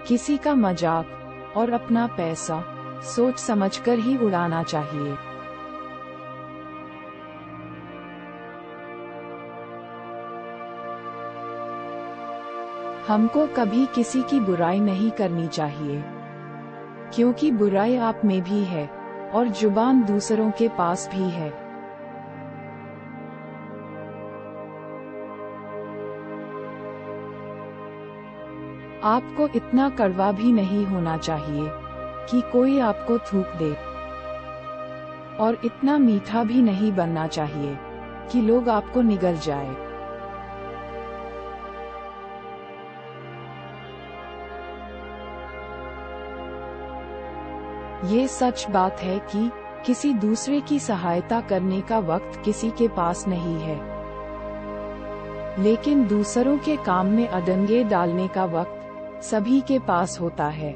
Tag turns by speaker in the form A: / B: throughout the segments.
A: किसी का मजाक और अपना पैसा सोच समझकर ही उड़ाना चाहिए। हमको कभी किसी की बुराई नहीं करनी चाहिए, क्योंकि बुराई आप में भी है और जुबान दूसरों के पास भी है। आपको इतना कड़वा भी नहीं होना चाहिए कि कोई आपको थूक दे, और इतना मीठा भी नहीं बनना चाहिए कि लोग आपको निगल जाए। ये सच बात है कि किसी दूसरे की सहायता करने का वक्त किसी के पास नहीं है, लेकिन दूसरों के काम में अडंगे डालने का वक्त सभी के पास होता है।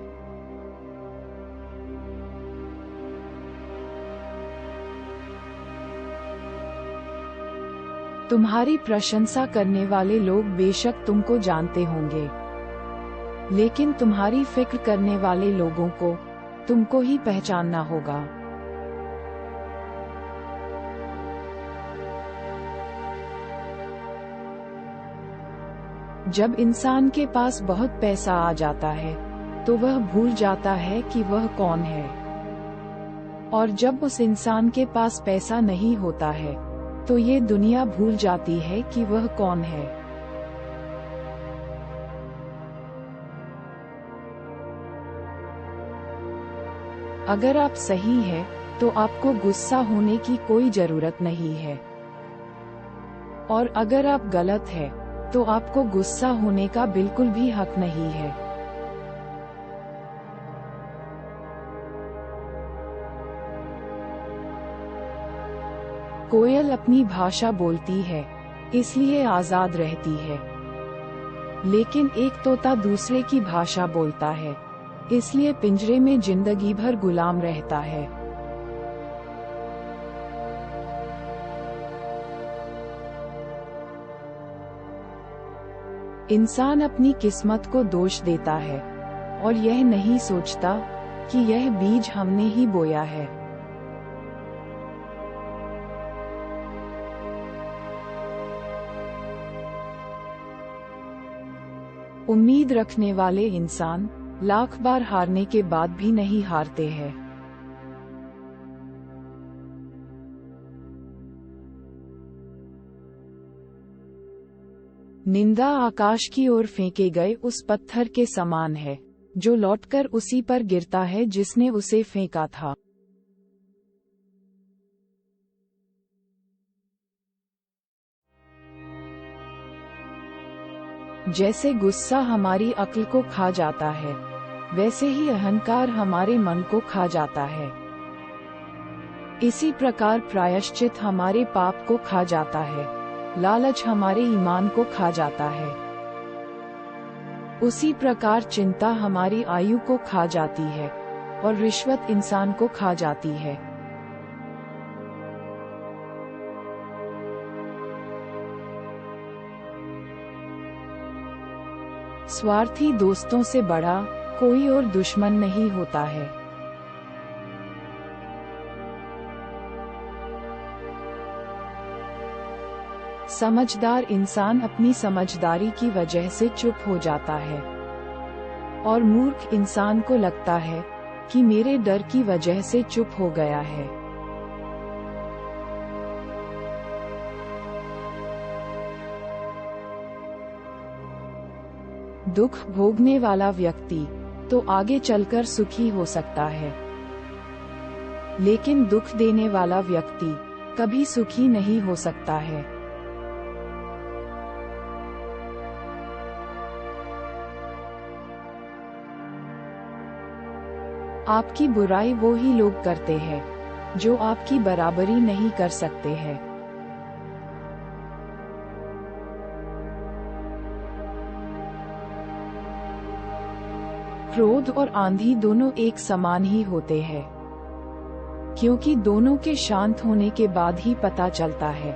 A: तुम्हारी प्रशंसा करने वाले लोग बेशक तुमको जानते होंगे, लेकिन तुम्हारी फिक्र करने वाले लोगों को तुमको ही पहचानना होगा। जब इंसान के पास बहुत पैसा आ जाता है तो वह भूल जाता है कि वह कौन है, और जब उस इंसान के पास पैसा नहीं होता है तो ये दुनिया भूल जाती है कि वह कौन है। अगर आप सही हैं, तो आपको गुस्सा होने की कोई जरूरत नहीं है, और अगर आप गलत हैं, तो आपको गुस्सा होने का बिल्कुल भी हक नहीं है। कोयल अपनी भाषा बोलती है, इसलिए आजाद रहती है, लेकिन एक तोता दूसरे की भाषा बोलता है, इसलिए पिंजरे में जिंदगी भर गुलाम रहता है। इंसान अपनी किस्मत को दोष देता है और यह नहीं सोचता कि यह बीज हमने ही बोया है। उम्मीद रखने वाले इंसान लाख बार हारने के बाद भी नहीं हारते हैं। निंदा आकाश की ओर फेंके गए उस पत्थर के समान है जो लौटकर उसी पर गिरता है जिसने उसे फेंका था। जैसे गुस्सा हमारी अक्ल को खा जाता है, वैसे ही अहंकार हमारे मन को खा जाता है। इसी प्रकार प्रायश्चित हमारे पाप को खा जाता है, लालच हमारे ईमान को खा जाता है। उसी प्रकार चिंता हमारी आयु को खा जाती है और रिश्वत इंसान को खा जाती है। स्वार्थी दोस्तों से बड़ा कोई और दुश्मन नहीं होता है। समझदार इंसान अपनी समझदारी की वजह से चुप हो जाता है, और मूर्ख इंसान को लगता है कि मेरे डर की वजह से चुप हो गया है। दुख भोगने वाला व्यक्ति तो आगे चलकर सुखी हो सकता है, लेकिन दुख देने वाला व्यक्ति कभी सुखी नहीं हो सकता है। आपकी बुराई वो ही लोग करते हैं जो आपकी बराबरी नहीं कर सकते हैं। क्रोध और आंधी दोनों एक समान ही होते हैं, क्योंकि दोनों के शांत होने के बाद ही पता चलता है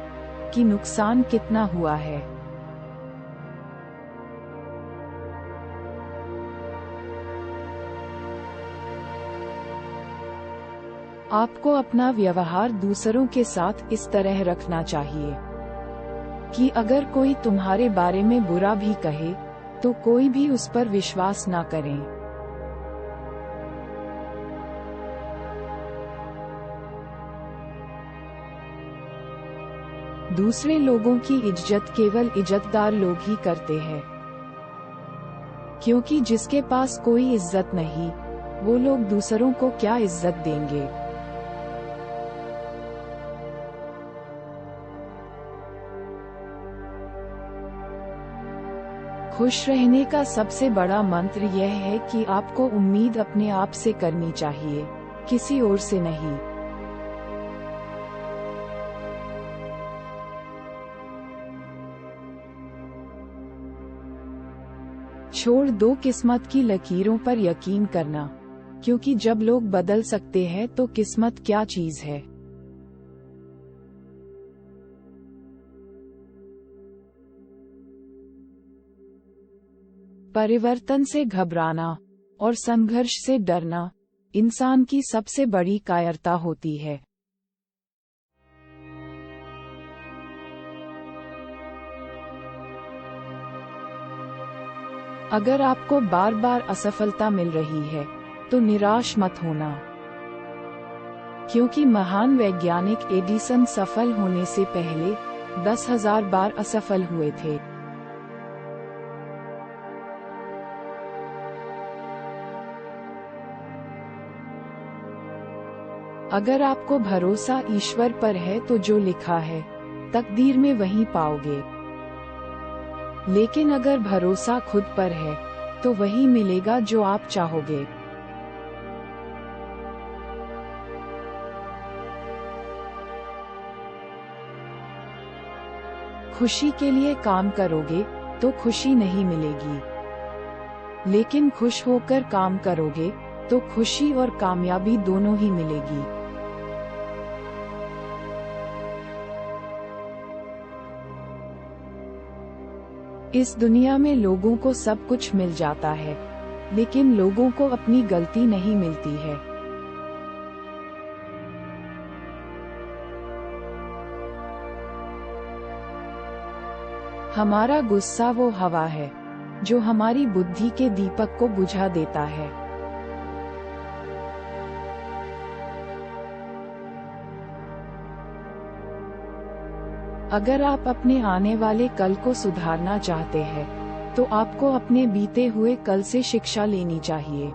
A: कि नुकसान कितना हुआ है। आपको अपना व्यवहार दूसरों के साथ इस तरह रखना चाहिए कि अगर कोई तुम्हारे बारे में बुरा भी कहे, तो कोई भी उस पर विश्वास ना करें। दूसरे लोगों की इज्जत केवल इज्जतदार लोग ही करते हैं, क्योंकि जिसके पास कोई इज्जत नहीं, वो लोग दूसरों को क्या इज्जत देंगे। खुश रहने का सबसे बड़ा मंत्र यह है कि आपको उम्मीद अपने आप से करनी चाहिए, किसी और से नहीं। छोड़ दो किस्मत की लकीरों पर यकीन करना, क्योंकि जब लोग बदल सकते हैं तो किस्मत क्या चीज है। परिवर्तन से घबराना और संघर्ष से डरना इंसान की सबसे बड़ी कायरता होती है। अगर आपको बार बार असफलता मिल रही है, तो निराश मत होना, क्योंकि महान वैज्ञानिक एडिसन सफल होने से पहले 10,000 बार असफल हुए थे। अगर आपको भरोसा ईश्वर पर है तो जो लिखा है तकदीर में वही पाओगे, लेकिन अगर भरोसा खुद पर है तो वही मिलेगा जो आप चाहोगे। खुशी के लिए काम करोगे तो खुशी नहीं मिलेगी, लेकिन खुश होकर काम करोगे तो खुशी और कामयाबी दोनों ही मिलेगी। इस दुनिया में लोगों को सब कुछ मिल जाता है, लेकिन लोगों को अपनी गलती नहीं मिलती है। हमारा गुस्सा वो हवा है जो हमारी बुद्धि के दीपक को बुझा देता है। अगर आप अपने आने वाले कल को सुधारना चाहते हैं, तो आपको अपने बीते हुए कल से शिक्षा लेनी चाहिए।